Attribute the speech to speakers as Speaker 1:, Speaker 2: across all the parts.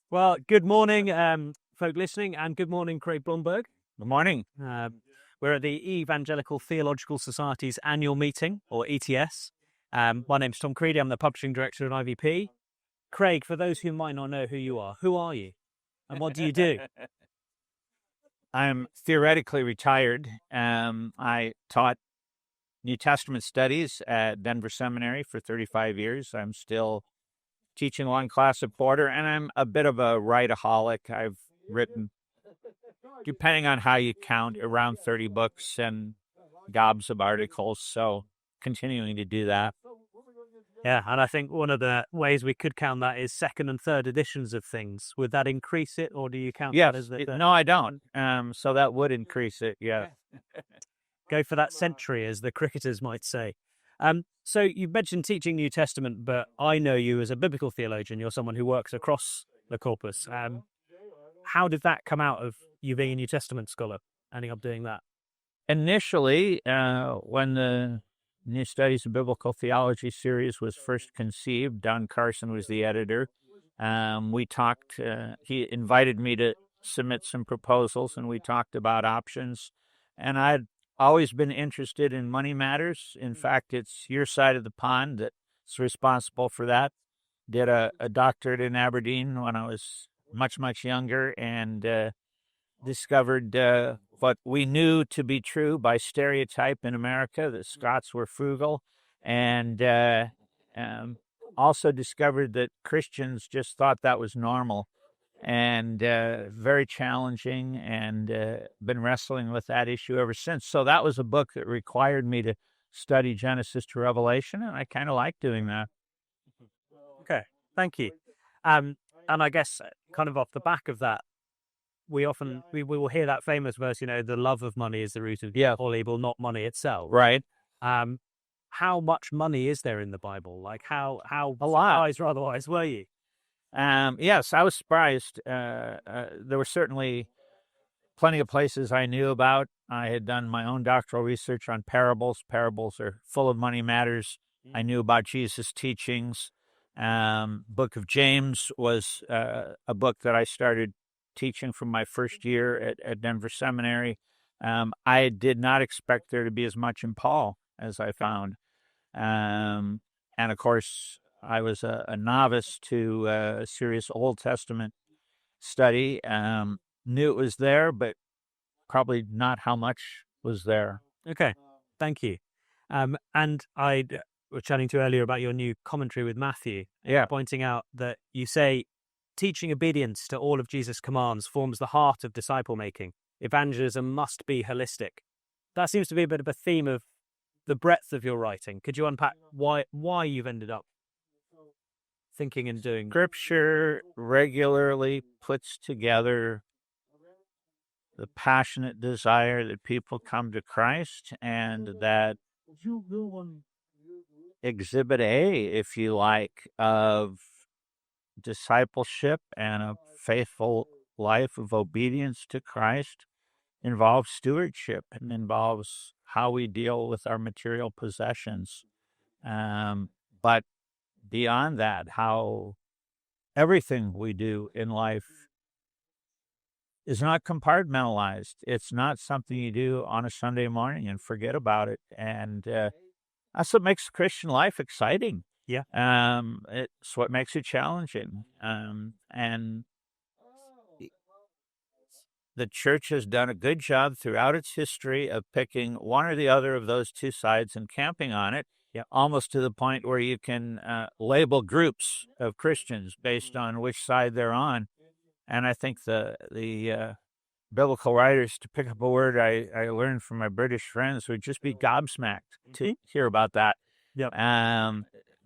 Speaker 1: Well, good morning, folk listening, and good morning, Craig Blomberg.
Speaker 2: Good morning.
Speaker 1: We're at the Evangelical Theological Society's annual meeting, or ETS. My name's Tom Creedy. I'm the publishing director at IVP. Craig, for those who might not know who you are you, and what do you do?
Speaker 2: I'm theoretically retired. I taught New Testament studies at Denver Seminary for 35 years. I'm still teaching one class a quarter, and I'm a bit of a writeaholic. I've written, depending on how you count, around 30 books and gobs of articles, so continuing to do that.
Speaker 1: Yeah, and I think one of the ways we could count that is second and third editions of things. Would that increase it, or do you count that as the...
Speaker 2: No, I don't. So that would increase it, yeah.
Speaker 1: Go for that century, as the cricketers might say. So you've mentioned teaching New Testament, but I know you as a biblical theologian. You're someone who works across the corpus. How did that come out of you being a New Testament scholar, ending up doing that?
Speaker 2: Initially, when the New Studies of Biblical Theology series was first conceived, Don Carson was the editor. We talked, he invited me to submit some proposals, and we talked about options. And I'd always been interested in money matters. In fact, it's your side of the pond that's responsible for that. Did a doctorate in Aberdeen when I was much, much younger, and discovered what we knew to be true by stereotype in America, that Scots were frugal, and also discovered that Christians just thought that was normal, and very challenging, and been wrestling with that issue ever since. So that was a book that required me to study Genesis to Revelation, and I kind of like doing that.
Speaker 1: Okay, thank you. And I guess kind of off the back of that, we will hear that famous verse, the love of money is the root of all evil, not money itself.
Speaker 2: Right.
Speaker 1: How much money is there in the Bible? Like how
Speaker 2: A lot.
Speaker 1: surprised or otherwise were you?
Speaker 2: Yes, I was surprised. There were certainly plenty of places I knew about. I had done my own doctoral research on parables. Parables are full of money matters. I knew about Jesus' teachings. Book of James was a book that I started teaching from my first year at Denver Seminary. I did not expect there to be as much in Paul as I found. And of course, I was a novice to a serious Old Testament study. Knew it was there, but probably not how much was there.
Speaker 1: Okay, thank you. And I was chatting to you earlier about your new commentary with Matthew, pointing out that you say teaching obedience to all of Jesus' commands forms the heart of disciple making. Evangelism must be holistic. That seems to be a bit of a theme of the breadth of your writing. Could you unpack why you've ended up thinking and doing?
Speaker 2: Scripture regularly puts together the passionate desire that people come to Christ, and that exhibit A, if you like, of discipleship and a faithful life of obedience to Christ involves stewardship and involves how we deal with our material possessions. But beyond that, how everything we do in life is not compartmentalized. It's not something you do on a Sunday morning and forget about it. And that's what makes Christian life exciting.
Speaker 1: Yeah.
Speaker 2: It's what makes it challenging. And the church has done a good job throughout its history of picking one or the other of those two sides and camping on it, almost to the point where you can label groups of Christians based on which side they're on. And I think the biblical writers, to pick up a word I learned from my British friends, would just be gobsmacked to hear about that.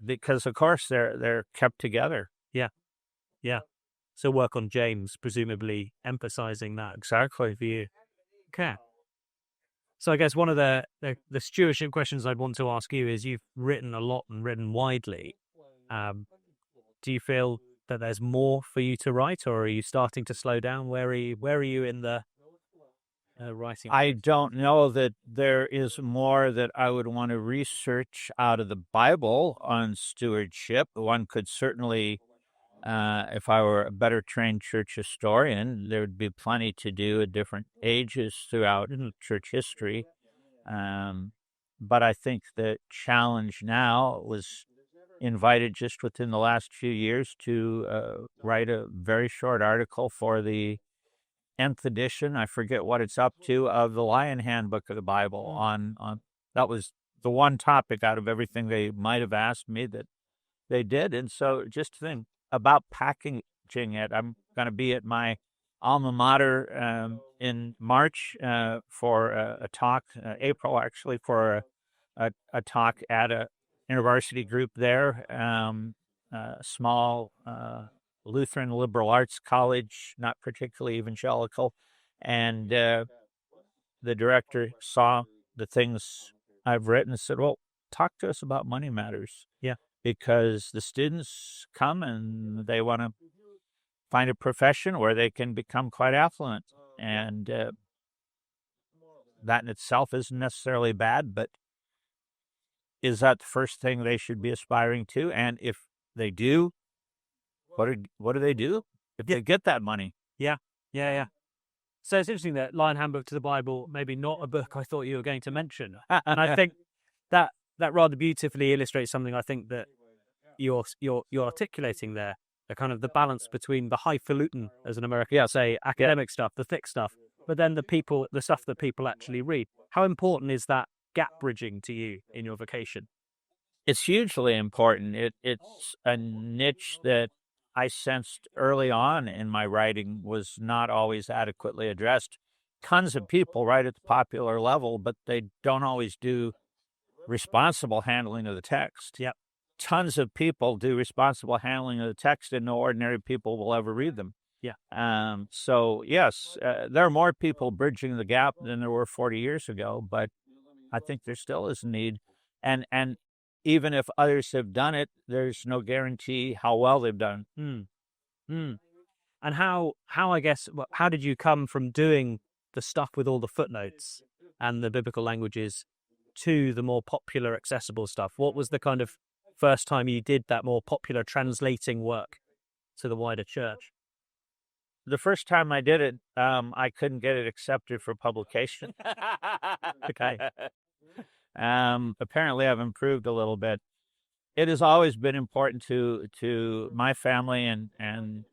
Speaker 2: Because of course they're kept together.
Speaker 1: Yeah. So work on James, presumably emphasizing that.
Speaker 2: Exactly.
Speaker 1: For you. Okay. So I guess one of the stewardship questions I'd want to ask you is, you've written a lot and written widely. Do you feel that there's more for you to write, or are you starting to slow down? Where are you in the writing?
Speaker 2: I don't know that there is more that I would want to research out of the Bible on stewardship. One could certainly If I were a better trained church historian, there would be plenty to do at different ages throughout church history. But I think the challenge now was invited just within the last few years to write a very short article for the 10th edition. I forget what it's up to, of the Lion Handbook of the Bible. On that was the one topic out of everything they might have asked me that they did. And so just think about packaging it. I'm going to be at my alma mater in March for a talk, April actually, for a talk at a Inter-Varsity group there, small Lutheran liberal arts college, not particularly evangelical. And the director saw the things I've written and said, well, talk to us about money matters.
Speaker 1: Yeah.
Speaker 2: Because the students come and they want to find a profession where they can become quite affluent. And that in itself isn't necessarily bad, but is that the first thing they should be aspiring to? And if they do, what do they do if they get that money?
Speaker 1: Yeah. So it's interesting that Lion Handbook to the Bible, maybe not a book I thought you were going to mention. And I think that rather beautifully illustrates something I think that you're articulating there, the kind of the balance between the highfalutin, as an American would say, academic stuff, the thick stuff, but then the stuff that people actually read. How important is that gap bridging to you in your vocation?
Speaker 2: It's hugely important. It's a niche that I sensed early on in my writing was not always adequately addressed. Tons of people write at the popular level, but they don't always do responsible handling of the text.
Speaker 1: Yep.
Speaker 2: Tons of people do responsible handling of the text, and no ordinary people will ever read them.
Speaker 1: Yeah.
Speaker 2: So yes, there are more people bridging the gap than there were 40 years ago, but I think there still is a need. And even if others have done it, there's no guarantee how well they've done.
Speaker 1: And how I guess, how did you come from doing the stuff with all the footnotes and the biblical languages to the more popular, accessible stuff? What was the kind of first time you did that more popular translating work to the wider church?
Speaker 2: The first time I did it, I couldn't get it accepted for publication.
Speaker 1: Okay.
Speaker 2: Apparently I've improved a little bit. It has always been important to my family and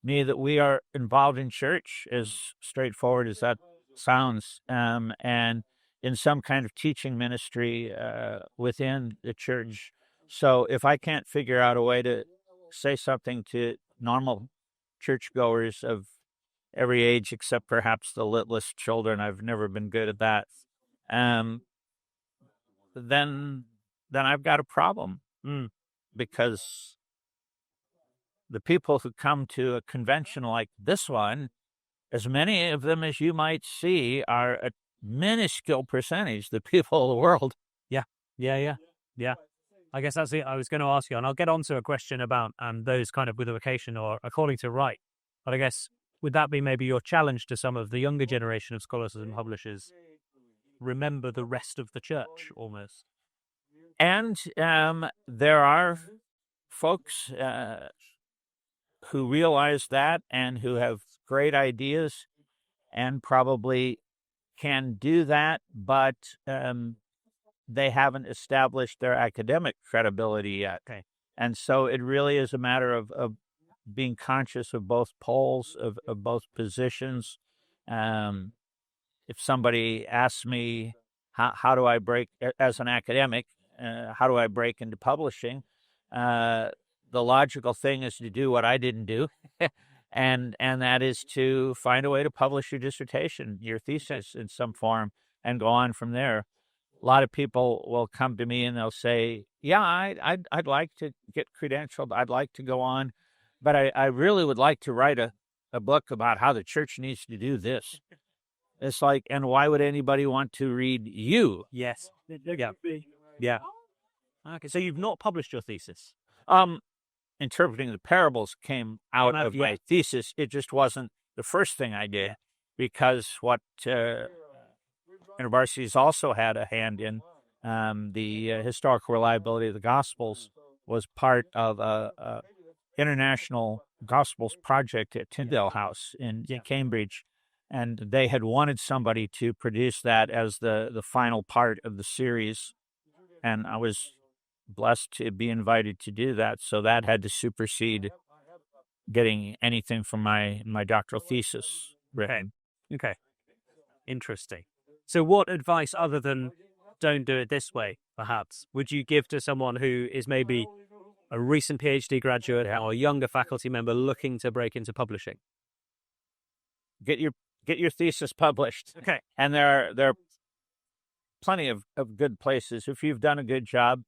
Speaker 2: me that we are involved in church, as straightforward as that sounds, and in some kind of teaching ministry within the church. So if I can't figure out a way to say something to normal churchgoers of every age, except perhaps the littlest children, I've never been good at that, then I've got a problem. Because the people who come to a convention like this one, as many of them as you might see, are a minuscule percentage, the people of the world.
Speaker 1: Yeah. I guess that's it. I was going to ask you, and I'll get on to a question about those kind of with a vocation or according to right. But I guess, would that be maybe your challenge to some of the younger generation of scholars and publishers? Remember the rest of the church, almost.
Speaker 2: And there are folks who realize that and who have great ideas and probably can do that, but they haven't established their academic credibility yet.
Speaker 1: Okay.
Speaker 2: And so it really is a matter of being conscious of both poles, of both positions. If somebody asks me, how do I break, as an academic, how do I break into publishing? The logical thing is to do what I didn't do, and that is to find a way to publish your dissertation, your thesis in some form, and go on from there. A lot of people will come to me and they'll say, yeah, I'd like to get credentialed. I'd like to go on, but I really would like to write a book about how the church needs to do this. It's like, and why would anybody want to read you?
Speaker 1: Yes. Yeah. Okay, so you've not published your thesis?
Speaker 2: Interpreting the parables came out of my thesis. It just wasn't the first thing I did, because what universities also had a hand in, the historical reliability of the Gospels, was part of a International Gospels Project at Tyndale House in Cambridge, and they had wanted somebody to produce that as the final part of the series, and I was blessed to be invited to do that. So that had to supersede getting anything from my doctoral thesis written.
Speaker 1: Okay. Interesting. So what advice other than don't do it this way, perhaps, would you give to someone who is maybe a recent PhD graduate or a younger faculty member looking to break into publishing?
Speaker 2: Get your thesis published.
Speaker 1: Okay.
Speaker 2: And there are plenty of good places. If you've done a good job,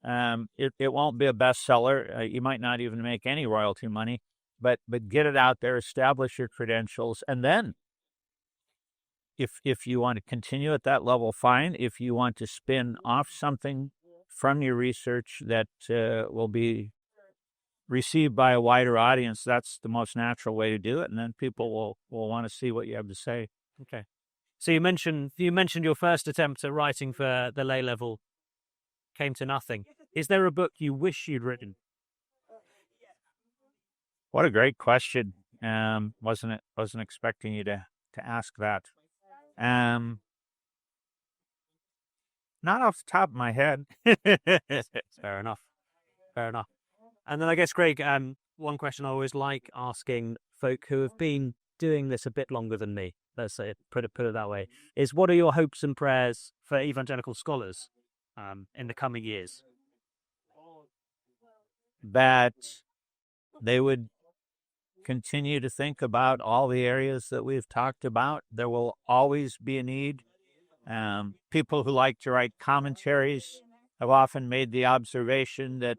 Speaker 2: it won't be a bestseller. You might not even make any royalty money, but get it out there, establish your credentials, and then if you want to continue at that level, fine. If you want to spin off something from your research that will be received by a wider audience, that's the most natural way to do it, and then people will want to see what you have to say.
Speaker 1: Okay. So you mentioned your first attempt at writing for the lay level came to nothing. Is there a book you wish you'd written?
Speaker 2: What a great question. Wasn't expecting you to ask that. Not off the top of my head.
Speaker 1: Fair enough. And then I guess, Craig, one question I always like asking folk who have been doing this a bit longer than me, let's say, put it that way, is what are your hopes and prayers for evangelical scholars in the coming years?
Speaker 2: That they would continue to think about all the areas that we've talked about. There will always be a need. People who like to write commentaries have often made the observation that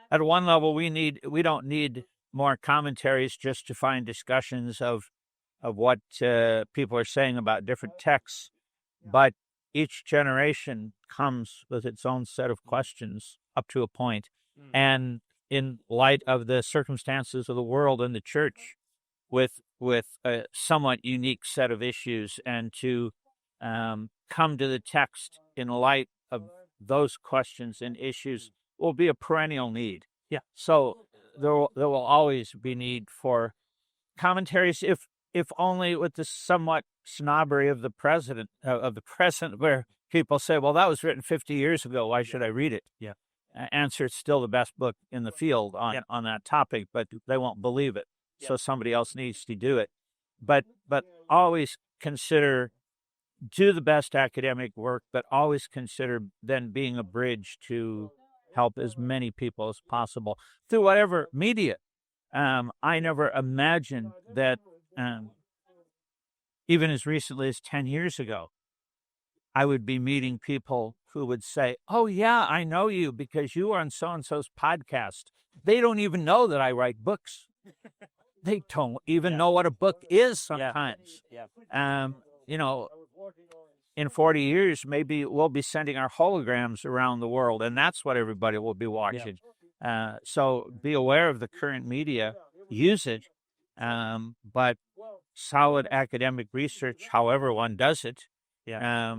Speaker 2: at one level we don't need more commentaries just to find discussions of what people are saying about different texts, but each generation comes with its own set of questions up to a point. And in light of the circumstances of the world and the church, with a somewhat unique set of issues, and to come to the text in light of those questions and issues will be a perennial need.
Speaker 1: Yeah.
Speaker 2: So there will always be need for commentaries, if only with the somewhat snobbery of the present, where people say, well, that was written 50 years ago. Why should I read it?
Speaker 1: Yeah.
Speaker 2: Answer, it's still the best book in the field on that topic, but they won't believe it.
Speaker 1: Yeah.
Speaker 2: So somebody else needs to do it. But always consider, do the best academic work, but always consider then being a bridge to help as many people as possible through whatever media. I never imagined that even as recently as 10 years ago, I would be meeting people who would say, oh, yeah, I know you because you were on so-and-so's podcast. They don't even know that I write books. They don't even know what a book is sometimes.
Speaker 1: Yeah.
Speaker 2: In 40 years, maybe we'll be sending our holograms around the world, and that's what everybody will be watching. Yeah. So be aware of the current media, use it, but solid academic research, however one does it.
Speaker 1: Yeah.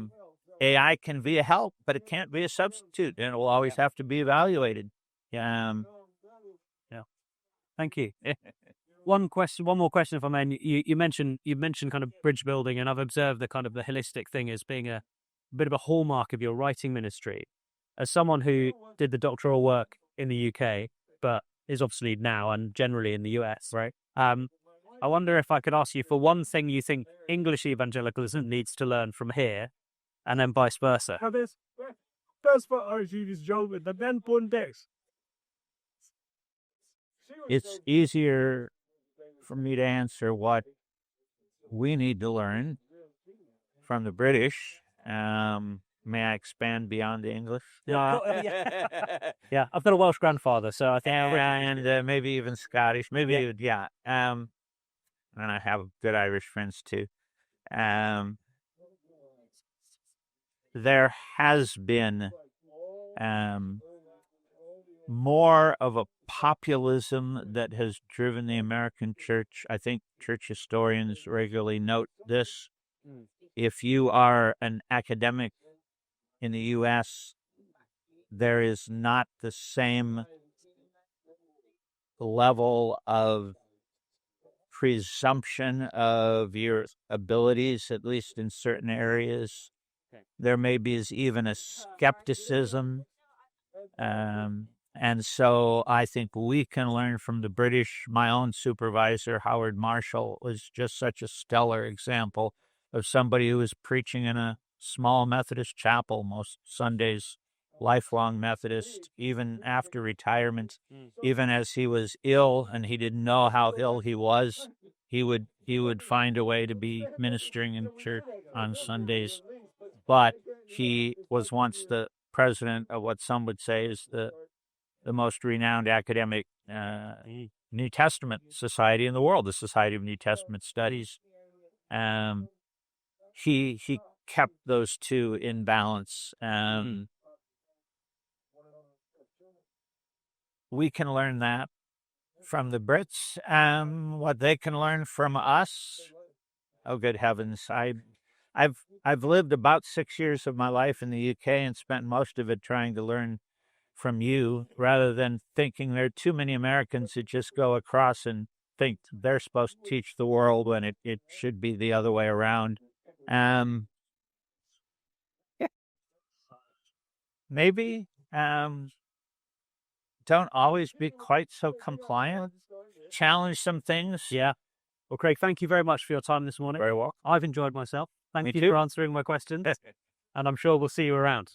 Speaker 2: AI can be a help, but it can't be a substitute, and it will always have to be evaluated.
Speaker 1: Yeah. Thank you. One more question, if I may. You mentioned kind of bridge building, and I've observed the kind of the holistic thing as being a bit of a hallmark of your writing ministry. As someone who did the doctoral work in the UK, but is obviously now and generally in the US,
Speaker 2: Right.
Speaker 1: I wonder if I could ask you for one thing you think English evangelicalism needs to learn from here, and then vice versa.
Speaker 2: It's easier for me to answer what we need to learn from the British. May I expand beyond the English?
Speaker 1: Yeah, I've got a Welsh grandfather, so I think...
Speaker 2: And maybe even Scottish, maybe, yeah. And I have good Irish friends, too. There has been more of a populism that has driven the American church. I think church historians regularly note this. If you are an academic in the U.S., there is not the same level of presumption of your abilities, at least in certain areas. There may be even a skepticism. And so I think we can learn from the British. My own supervisor, Howard Marshall, was just such a stellar example of somebody who was preaching in a small Methodist chapel most Sundays, lifelong Methodist, even after retirement, even as he was ill and he didn't know how ill he was, he would find a way to be ministering in church on Sundays. But he was once the president of what some would say is the most renowned academic New Testament society in the world, the Society of New Testament Studies. He kept those two in balance. We can learn that from the Brits. What they can learn from us, oh good heavens! I've lived about 6 years of my life in the UK and spent most of it trying to learn from you, rather than thinking there are too many Americans who just go across and think they're supposed to teach the world when it should be the other way around. Maybe don't always be quite so compliant. Challenge some things.
Speaker 1: Yeah. Well, Craig, thank you very much for your time this morning.
Speaker 2: Very well.
Speaker 1: I've enjoyed myself. Thank
Speaker 2: Me
Speaker 1: you
Speaker 2: too.
Speaker 1: for answering my questions. And I'm sure we'll see you around.